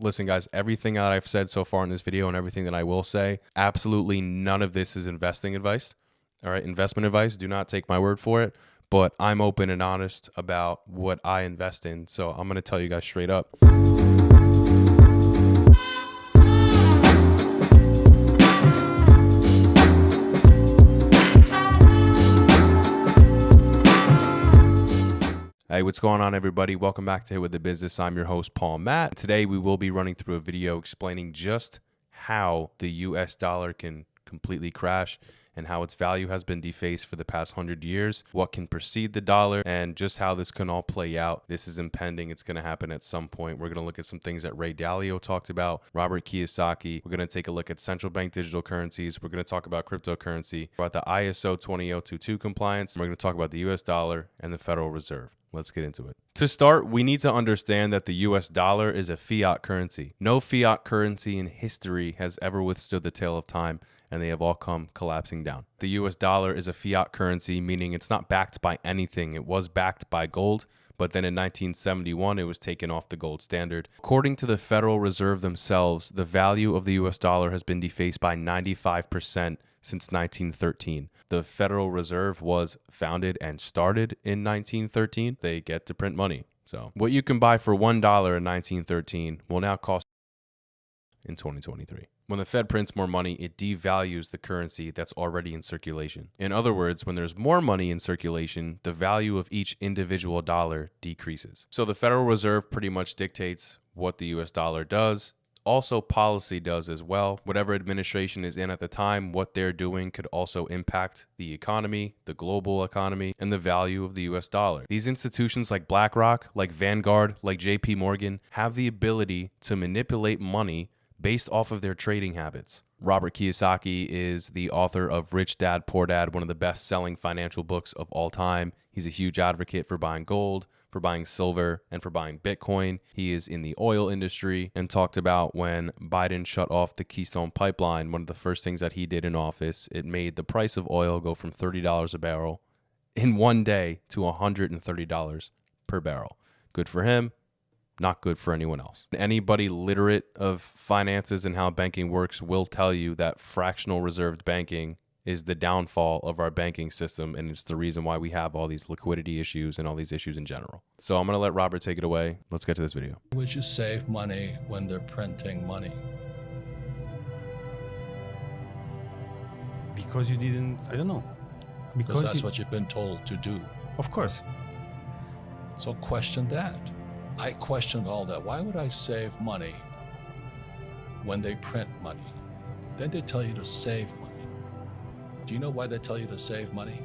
Listen, guys, everything that I've said so far in this video and everything that I will say, absolutely none of this is investing advice. All right, investment advice. Do not take my word for it. But I'm open and honest about what I invest in. So I'm going to tell you guys straight up. Hey, what's going on, everybody? Welcome back to Hit with the Business. I'm your host, Paul Matt. Today, we will be running through a video explaining just how the US dollar can completely crash and how its value has been defaced for the past 100 years, what can precede the dollar, and just how this can all play out. This is impending. It's going to happen at some point. We're going to look at some things that Ray Dalio talked about, Robert Kiyosaki. We're going to take a look at central bank digital currencies. We're going to talk about cryptocurrency, about the ISO 20022 compliance. We're going to talk about the US dollar and the Federal Reserve. Let's get into it. To start, we need to understand that the US dollar is a fiat currency. No fiat currency in history has ever withstood the tale of time, and they have all come collapsing down. The US dollar is a fiat currency, meaning it's not backed by anything. It was backed by gold, but then in 1971, it was taken off the gold standard. According to the Federal Reserve themselves, the value of the US dollar has been defaced by 95% since 1913. The Federal Reserve was founded and started in 1913. They get to print money. So what you can buy for $1 in 1913 will now cost in 2023. When the Fed prints more money, it devalues the currency that's already in circulation. In other words, when there's more money in circulation, the value of each individual dollar decreases. So the Federal Reserve pretty much dictates what the US dollar does. Also, policy does as well. Whatever administration is in at the time, what they're doing could also impact the economy, the global economy, and the value of the US dollar. These institutions like BlackRock, like Vanguard, like JP Morgan have the ability to manipulate money based off of their trading habits. Robert Kiyosaki is the author of Rich Dad, Poor Dad, one of the best-selling financial books of all time. He's a huge advocate for buying gold, for buying silver, and for buying Bitcoin. He is in the oil industry and talked about when Biden shut off the Keystone Pipeline, one of the first things that he did in office, it made the price of oil go from $30 a barrel in one day to $130 per barrel. Good for him. Not good for anyone else. Anybody literate of finances and how banking works will tell you that fractional reserved banking is the downfall of our banking system, and it's the reason why we have all these liquidity issues and all these issues in general. So I'm going to let Robert take it away. Let's get to this video. Would you save money when they're printing money? Because you didn't, I don't know. Because that's what you've been told to do. Of course. So question that. I questioned all that. Why would I save money when they print money? Then they tell you to save money. Do you know why they tell you to save money?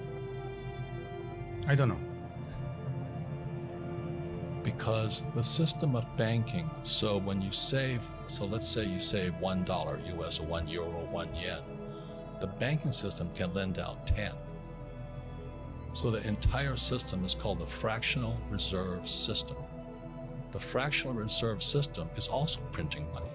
I don't know. Because the system of banking, so when you save, so let's say you save $1 US or €1 or 1 yen, the banking system can lend out 10. So the entire system is called the fractional reserve system. The fractional reserve system is also printing money.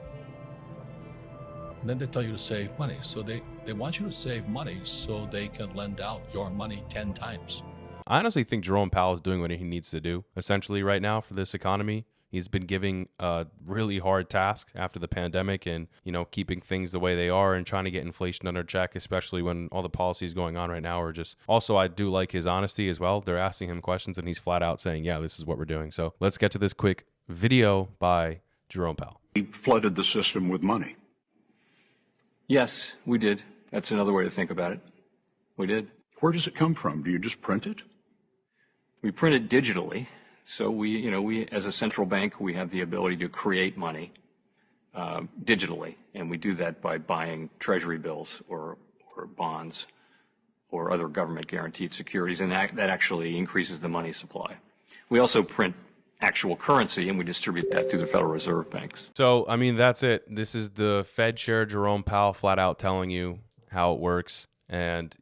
And then they tell you to save money. So they want you to save money so they can lend out your money 10 times. I honestly think Jerome Powell is doing what he needs to do, essentially, right now for this economy. He's been giving a really hard task after the pandemic and, keeping things the way they are and trying to get inflation under check, especially when all the policies going on right now are just... Also, I do like his honesty as well. They're asking him questions and he's flat out saying, yeah, this is what we're doing. So let's get to this quick video by Jerome Powell. He flooded the system with money. Yes, we did. That's another way to think about it. We did. Where does it come from? Do you just print it? We print it digitally. So we as a central bank, we have the ability to create money digitally, and we do that by buying treasury bills or bonds or other government guaranteed securities, and that actually increases the money supply. We also print actual currency, and we distribute that through the Federal Reserve banks. So, that's it. This is the Fed Chair Jerome Powell flat out telling you how it works. And,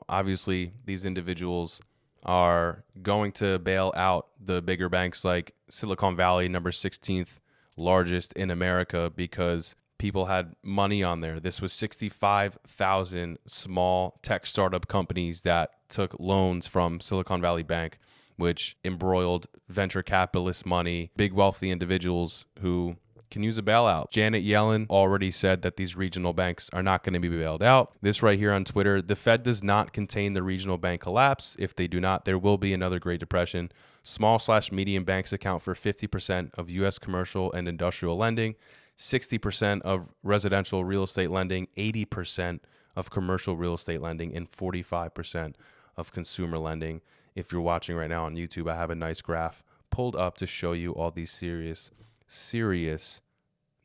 obviously these individuals are going to bail out the bigger banks like Silicon Valley, number 16th largest in America, because people had money on there. This was 65,000 small tech startup companies that took loans from Silicon Valley Bank, which embroiled venture capitalist money, big wealthy individuals who can use a bailout. Janet Yellen already said that these regional banks are not going to be bailed out. This right here on Twitter, the Fed does not contain the regional bank collapse. If they do not, there will be another Great Depression. Small/medium banks account for 50% of U.S. commercial and industrial lending, 60% of residential real estate lending, 80% of commercial real estate lending, and 45% of consumer lending. If you're watching right now on YouTube, I have a nice graph pulled up to show you all these serious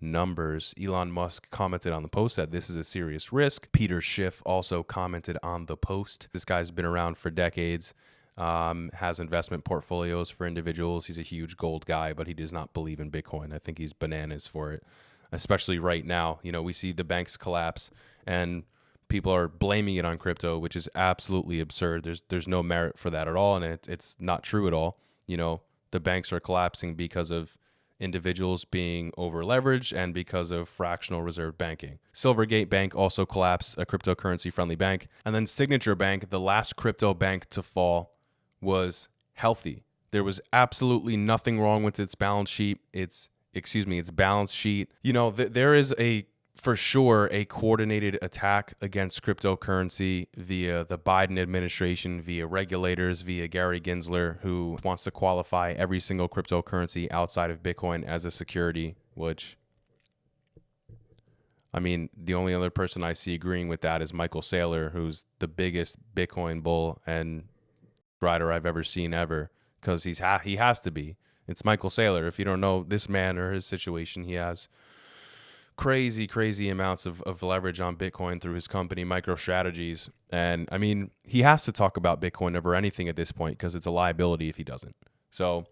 numbers. Elon Musk commented on the post that this is a serious risk. Peter Schiff also commented on the post. This guy's been around for decades, has investment portfolios for individuals. He's a huge gold guy, but he does not believe in Bitcoin. I think he's bananas for it, especially right now. You know, we see the banks collapse and people are blaming it on crypto, which is absolutely absurd. There's no merit for that at all, and it's not true at all. You know, the banks are collapsing because of individuals being over leveraged and because of fractional reserve banking. Silvergate Bank also collapsed, a cryptocurrency friendly bank. And then Signature Bank, the last crypto bank to fall, was healthy. There was absolutely nothing wrong with its balance sheet. Its balance sheet. You know, there is for sure a coordinated attack against cryptocurrency via the Biden administration, via regulators, via Gary Gensler, who wants to qualify every single cryptocurrency outside of Bitcoin as a security, which, I mean, the only other person I see agreeing with that is Michael Saylor, who's the biggest Bitcoin bull and rider I've ever seen ever, because he has to be. It's Michael Saylor. If you don't know this man or his situation, he has crazy amounts of leverage on Bitcoin through his company MicroStrategies. And I mean, he has to talk about Bitcoin over anything at this point because it's a liability if he doesn't. So,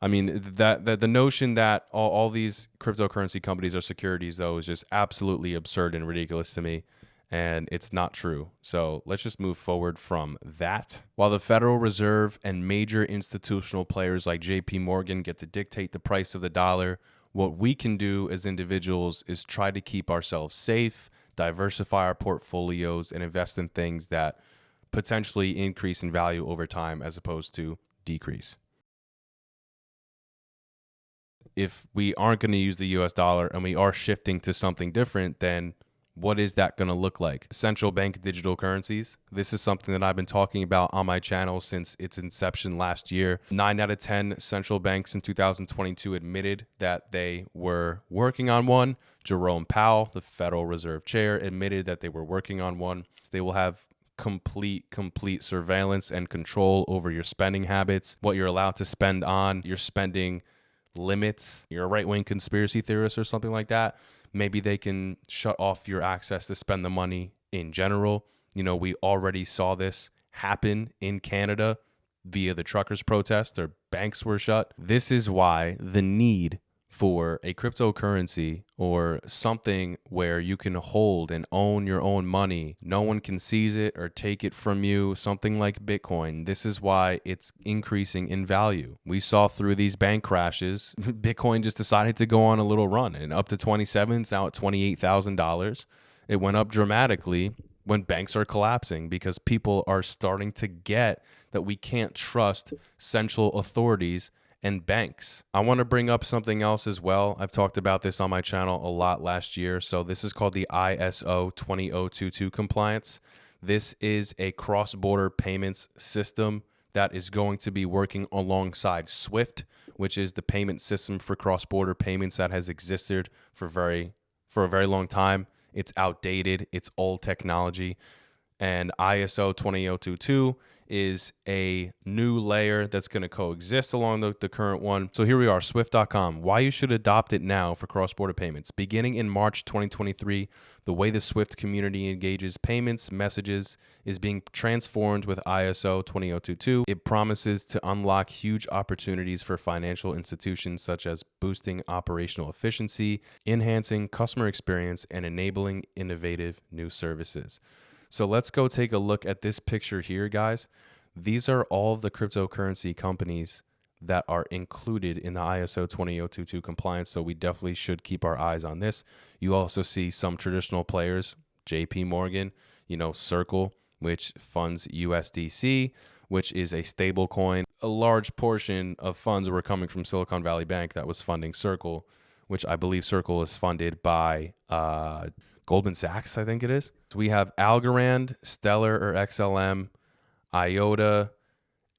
I mean, that the notion that all these cryptocurrency companies are securities, though, is just absolutely absurd and ridiculous to me. And it's not true. So let's just move forward from that. While the Federal Reserve and major institutional players like JP Morgan get to dictate the price of the dollar, what we can do as individuals is try to keep ourselves safe, diversify our portfolios, and invest in things that potentially increase in value over time as opposed to decrease. If we aren't going to use the US dollar and we are shifting to something different, then what is that going to look like? Central bank digital currencies. This is something that I've been talking about on my channel since its inception last year. 9 out of 10 central banks in 2022 admitted that they were working on one. Jerome Powell, the Federal Reserve Chair, admitted that they were working on one. They will have complete surveillance and control over your spending habits, what you're allowed to spend on, your spending limits. You're a right-wing conspiracy theorist or something like that, maybe they can shut off your access to spend the money in general. You know, we already saw this happen in Canada via the truckers' protest. Their banks were shut. This is why the need for a cryptocurrency or something where you can hold and own your own money, no one can seize it or take it from you, something like Bitcoin. This is why it's increasing in value. We saw through these bank crashes, Bitcoin just decided to go on a little run, and up to 27, it's now at $28,000. It went up dramatically when banks are collapsing because people are starting to get that we can't trust central authorities and banks. I want to bring up something else as well. I've talked about this on my channel a lot last year. So this is called the ISO 20022 compliance. This is a cross-border payments system that is going to be working alongside SWIFT, which is the payment system for cross-border payments that has existed for a very long time. It's outdated. It's old technology. And ISO 20022 is a new layer that's going to coexist along the current one. So here we are, Swift.com. Why you should adopt it now for cross-border payments. Beginning in March 2023, the way the Swift community engages payments, messages is being transformed with ISO 20022. It promises to unlock huge opportunities for financial institutions, such as boosting operational efficiency, enhancing customer experience, and enabling innovative new services. So let's go take a look at this picture here, guys. These are all the cryptocurrency companies that are included in the ISO 20022 compliance. So we definitely should keep our eyes on this. You also see some traditional players, JP Morgan, Circle, which funds USDC, which is a stable coin. A large portion of funds were coming from Silicon Valley Bank that was funding Circle, which I believe Circle is funded by Goldman Sachs, I think it is. So we have Algorand, Stellar or XLM, IOTA,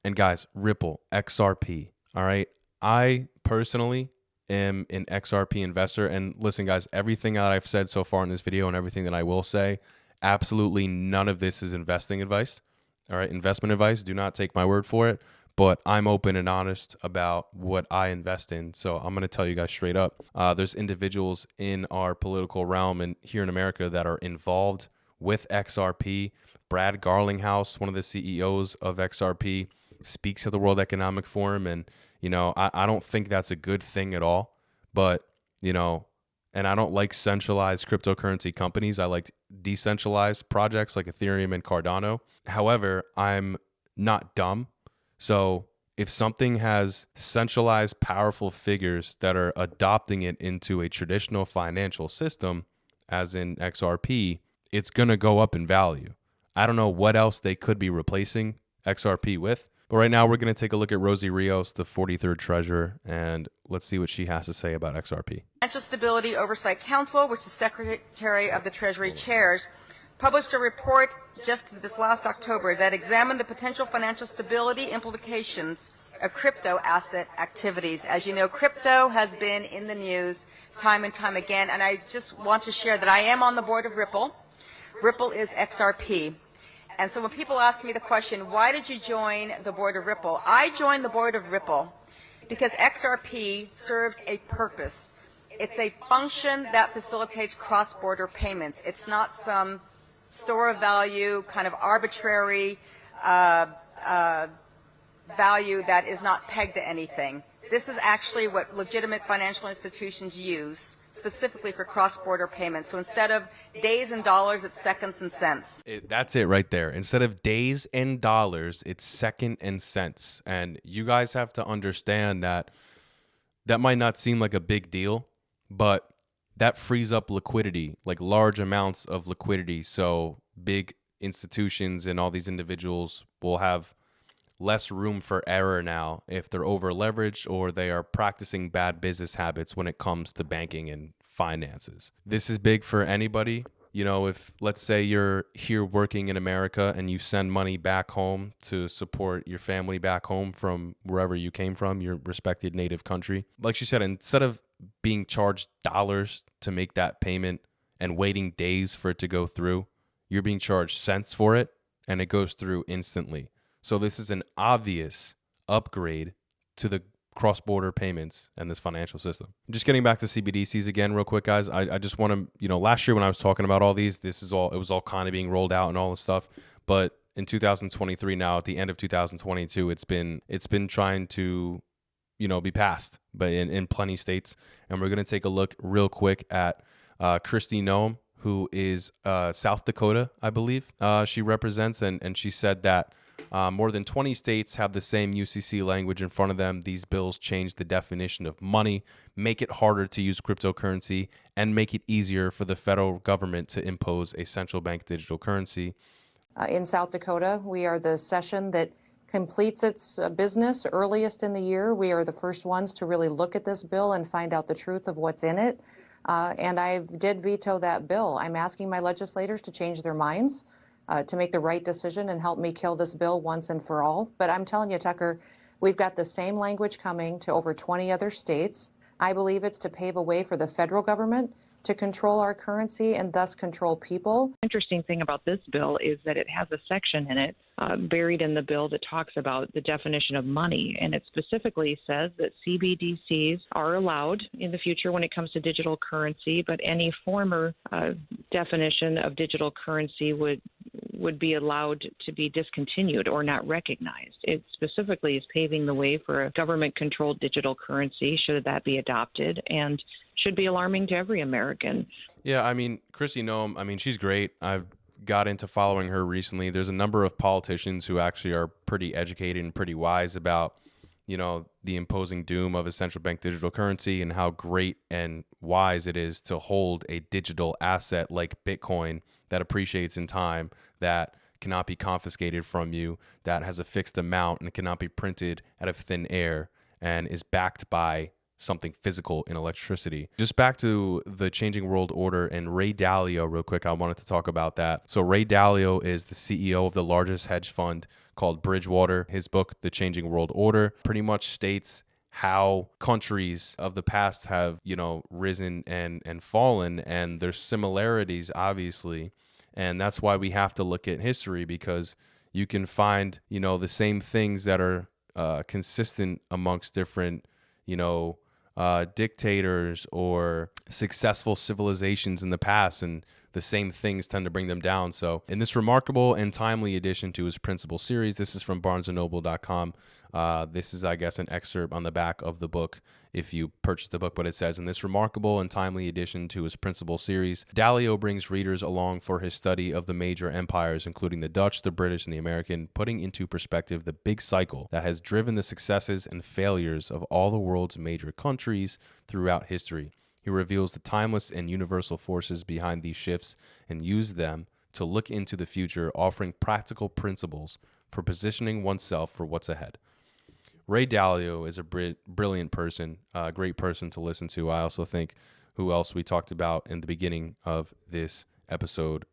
and guys, Ripple, XRP. All right. I personally am an XRP investor. And listen, guys, everything that I've said so far in this video and everything that I will say, absolutely none of this is investing advice. All right. Investment advice. Do not take my word for it. But I'm open and honest about what I invest in. So I'm going to tell you guys straight up. There's individuals in our political realm and here in America that are involved with XRP. Brad Garlinghouse, one of the CEOs of XRP, speaks at the World Economic Forum. And, you know, I don't think that's a good thing at all. But, you know, and I don't like centralized cryptocurrency companies. I like decentralized projects like Ethereum and Cardano. However, I'm not dumb. So if something has centralized, powerful figures that are adopting it into a traditional financial system, as in XRP, it's going to go up in value. I don't know what else they could be replacing XRP with. But right now, we're going to take a look at Rosie Rios, the 43rd treasurer, and let's see what she has to say about XRP. Financial Stability Oversight Council, which the Secretary of the Treasury chairs, published a report just this last October that examined the potential financial stability implications of crypto asset activities. As you know, crypto has been in the news time and time again, and I just want to share that I am on the board of Ripple. Ripple is XRP. And so when people ask me the question, why did you join the board of Ripple? I joined the board of Ripple because XRP serves a purpose. It's a function that facilitates cross-border payments. It's not some store of value, kind of arbitrary value that is not pegged to anything. This is actually what legitimate financial institutions use, specifically for cross-border payments. So instead of days and dollars, it's seconds and cents. That's it right there. Instead of days and dollars, it's second and cents. And you guys have to understand that that might not seem like a big deal, but that frees up liquidity, like large amounts of liquidity. So big institutions and all these individuals will have less room for error now if they're over leveraged or they are practicing bad business habits when it comes to banking and finances. This is big for anybody. You know, if let's say you're here working in America and you send money back home to support your family back home from wherever you came from, your respected native country. Like she said, instead of being charged dollars to make that payment and waiting days for it to go through, you're being charged cents for it and it goes through instantly. So this is an obvious upgrade to the cross-border payments and this financial system. Just getting back to CBDCs again real quick, guys. I just want to, you know, last year when I was talking about all these, it was all kind of being rolled out and all this stuff. But in 2023 now, at the end of 2022, it's been trying to, you know, be passed, but in plenty states. And we're going to take a look real quick at Kristi Noem, who is South Dakota, I believe she represents. And she said that more than 20 states have the same UCC language in front of them. These bills change the definition of money, make it harder to use cryptocurrency, and make it easier for the federal government to impose a central bank digital currency. In South Dakota, we are the session that completes its business earliest in the year. We are the first ones to really look at this bill and find out the truth of what's in it. And I did veto that bill. I'm asking my legislators to change their minds, to make the right decision and help me kill this bill once and for all. But I'm telling you, Tucker, we've got the same language coming to over 20 other states. I believe it's to pave a way for the federal government to control our currency and thus control people. Interesting thing about this bill is that it has a section in it buried in the bill that talks about the definition of money, and it specifically says that CBDCs are allowed in the future when it comes to digital currency, but any former definition of digital currency would be allowed to be discontinued or not recognized. It specifically is paving the way for a government-controlled digital currency, should that be adopted, and should be alarming to every American. Yeah, I mean, Kristi Noem, I mean, she's great. I've got into following her recently. There's a number of politicians who actually are pretty educated and pretty wise about, you know, the imposing doom of a central bank digital currency and how great and wise it is to hold a digital asset like Bitcoin that appreciates in time, that cannot be confiscated from you, that has a fixed amount and cannot be printed out of thin air and is backed by something physical in electricity. Just back to the changing world order and Ray Dalio real quick. I wanted to talk about that. So Ray Dalio is the CEO of the largest hedge fund called Bridgewater. His book, The Changing World Order, pretty much states how countries of the past have, risen and fallen, and there's similarities, obviously. And that's why we have to look at history, because you can find, the same things that are consistent amongst different, dictators or successful civilizations in the past, and the same things tend to bring them down. So in this remarkable and timely addition to his principal series, this is from barnesandnoble.com. This is, I guess, an excerpt on the back of the book if you purchase the book, but it says, in this remarkable and timely addition to his principal series, Dalio brings readers along for his study of the major empires, including the Dutch, the British, and the American, putting into perspective the big cycle that has driven the successes and failures of all the world's major countries throughout history. He reveals the timeless and universal forces behind these shifts and uses them to look into the future, offering practical principles for positioning oneself for what's ahead. Ray Dalio is a brilliant person, a great person to listen to. I also think who else we talked about in the beginning of this episode,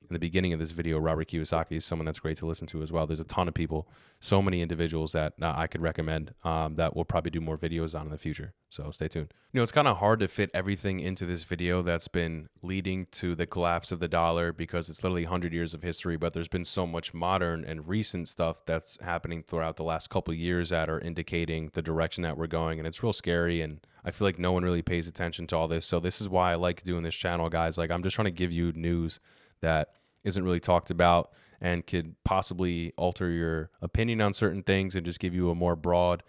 in the beginning of this video, Robert Kiyosaki is someone that's great to listen to as well. There's a ton of people, so many individuals that I could recommend that we'll probably do more videos on in the future. So stay tuned. It's kind of hard to fit everything into this video that's been leading to the collapse of the dollar, because it's literally 100 years of history, but there's been so much modern and recent stuff that's happening throughout the last couple of years that are indicating the direction that we're going. And it's real scary. And I feel like no one really pays attention to all this. So this is why I like doing this channel, guys. Like, I'm just trying to give you news that isn't really talked about and could possibly alter your opinion on certain things and just give you a more broad,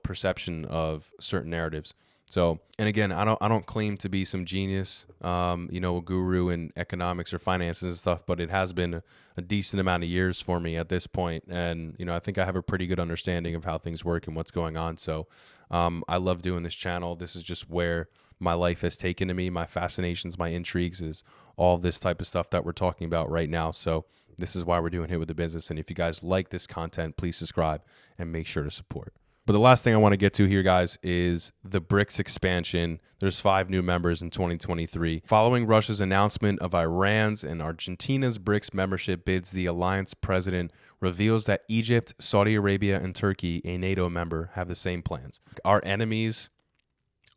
perception of certain narratives. So, and again, I don't claim to be some genius, a guru in economics or finances and stuff, but it has been a decent amount of years for me at this point. And, I think I have a pretty good understanding of how things work and what's going on. So, I love doing this channel. This is just where my life has taken to me. My fascinations, my intrigues is all this type of stuff that we're talking about right now. So this is why we're doing Hit with the Business. And if you guys like this content, please subscribe and make sure to support. But the last thing I want to get to here, guys, is the BRICS expansion. There's 5 new members in 2023. Following Russia's announcement of Iran's and Argentina's BRICS membership bids, the alliance president reveals that Egypt, Saudi Arabia, and Turkey, a NATO member, have the same plans. Our enemies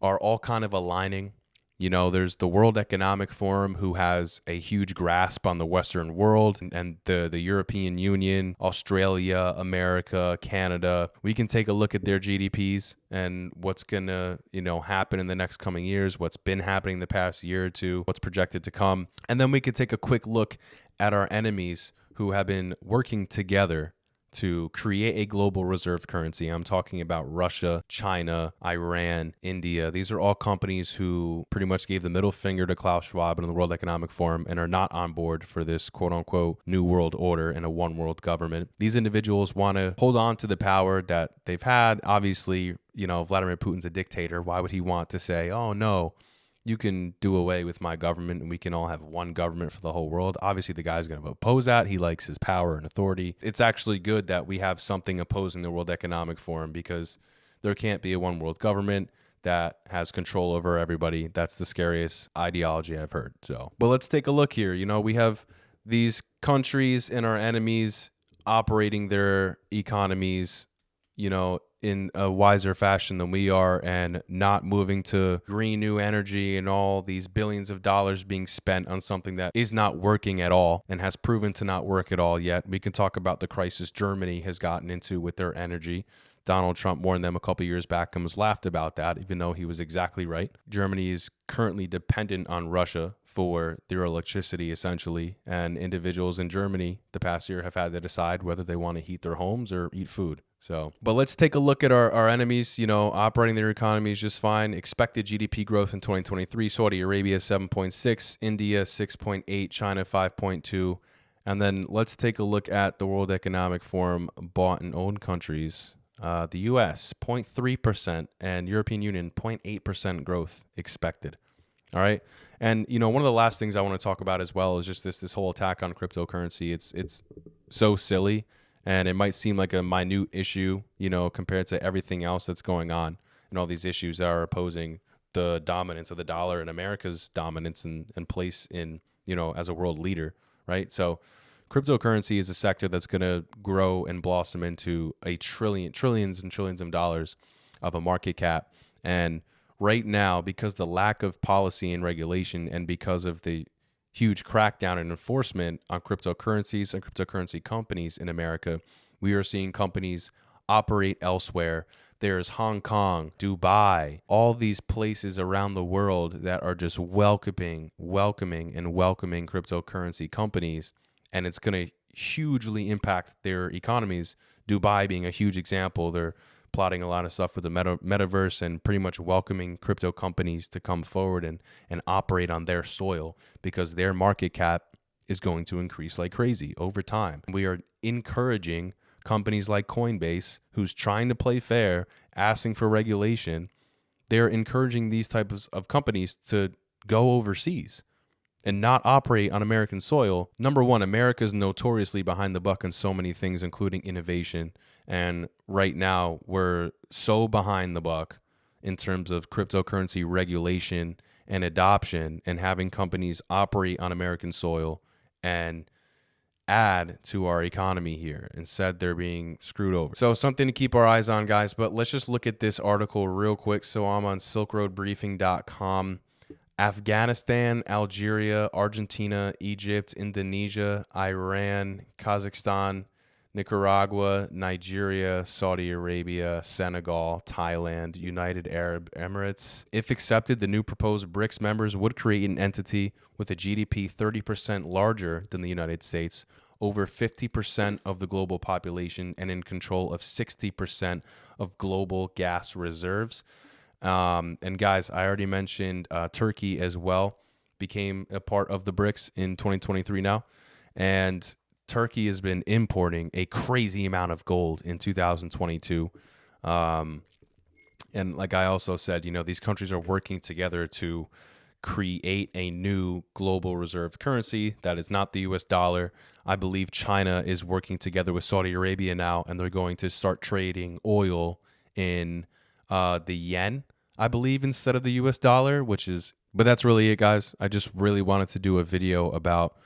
are all kind of aligning. There's the World Economic Forum, who has a huge grasp on the Western world, and the European Union, Australia, America, Canada. We can take a look at their GDPs and what's going to, happen in the next coming years, what's been happening the past year or two, what's projected to come. And then we could take a quick look at our enemies who have been working together to create a global reserve currency. I'm talking about Russia, China, Iran, India. These are all companies who pretty much gave the middle finger to Klaus Schwab and the World Economic Forum and are not on board for this quote unquote new world order and a one world government. These individuals want to hold on to the power that they've had. Obviously, Vladimir Putin's a dictator. Why would he want to say, oh no, you can do away with my government and we can all have one government for the whole world? Obviously, the guy's going to oppose that. He likes his power and authority. It's actually good that we have something opposing the World Economic Forum, because there can't be a one world government that has control over everybody. That's the scariest ideology I've heard. So, but let's take a look here. We have these countries and our enemies operating their economies, in a wiser fashion than we are, and not moving to green new energy and all these billions of dollars being spent on something that is not working at all and has proven to not work at all yet. We can talk about the crisis Germany has gotten into with their energy. Donald Trump warned them a couple years back and was laughed about that, even though he was exactly right. Germany is currently dependent on Russia for their electricity, essentially, and individuals in Germany the past year have had to decide whether they want to heat their homes or eat food. So, but let's take a look at our enemies, operating their economies just fine. Expected GDP growth in 2023, Saudi Arabia 7.6, India 6.8, China 5.2. And then let's take a look at the World Economic Forum bought and owned countries. The US 0.3% and European Union 0.8% growth expected. All right. And, one of the last things I want to talk about as well is just this whole attack on cryptocurrency. It's so silly, and it might seem like a minute issue, compared to everything else that's going on. and all these issues that are opposing the dominance of the dollar and America's dominance and place in, as a world leader, right? So cryptocurrency is a sector that's going to grow and blossom into trillions and trillions of dollars of a market cap. And right now, because the lack of policy and regulation and because of the huge crackdown and enforcement on cryptocurrencies and cryptocurrency companies in America, we are seeing companies operate elsewhere. There's Hong Kong, Dubai, all these places around the world that are just welcoming cryptocurrency companies, and it's going to hugely impact their economies. Dubai being a huge example. They're plotting a lot of stuff with the metaverse and pretty much welcoming crypto companies to come forward and operate on their soil because their market cap is going to increase like crazy over time. We are encouraging companies like Coinbase, who's trying to play fair, asking for regulation. They're encouraging these types of companies to go overseas and not operate on American soil. Number one, America is notoriously behind the buck in so many things, including innovation. And right now, we're so behind the buck in terms of cryptocurrency regulation and adoption and having companies operate on American soil and add to our economy here. Instead, they're being screwed over. So something to keep our eyes on, guys. But let's just look at this article real quick. So I'm on silkroadbriefing.com. Afghanistan, Algeria, Argentina, Egypt, Indonesia, Iran, Kazakhstan, Nicaragua, Nigeria, Saudi Arabia, Senegal, Thailand, United Arab Emirates. If accepted, the new proposed BRICS members would create an entity with a GDP 30% larger than the United States, over 50% of the global population, and in control of 60% of global gas reserves. And guys, I already mentioned Turkey as well became a part of the BRICS in 2023 now. And Turkey has been importing a crazy amount of gold in 2022. And like I also said, these countries are working together to create a new global reserve currency that is not the US dollar. I believe China is working together with Saudi Arabia now, and they're going to start trading oil in the yen, I believe, instead of the US dollar, but that's really it, guys. I just really wanted to do a video about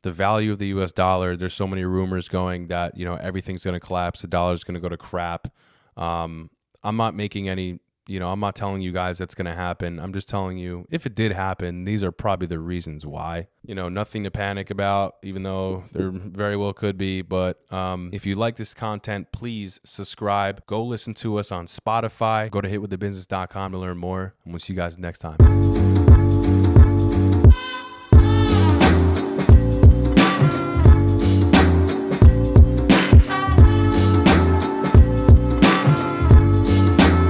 the value of the US dollar. There's so many rumors going that, everything's going to collapse. The dollar's going to go to crap. I'm not making any, I'm not telling you guys that's going to happen. I'm just telling you, if it did happen, these are probably the reasons why. Nothing to panic about, even though there very well could be. But if you like this content, please subscribe. Go listen to us on Spotify. Go to hitwiththebusiness.com to learn more. And we'll see you guys next time.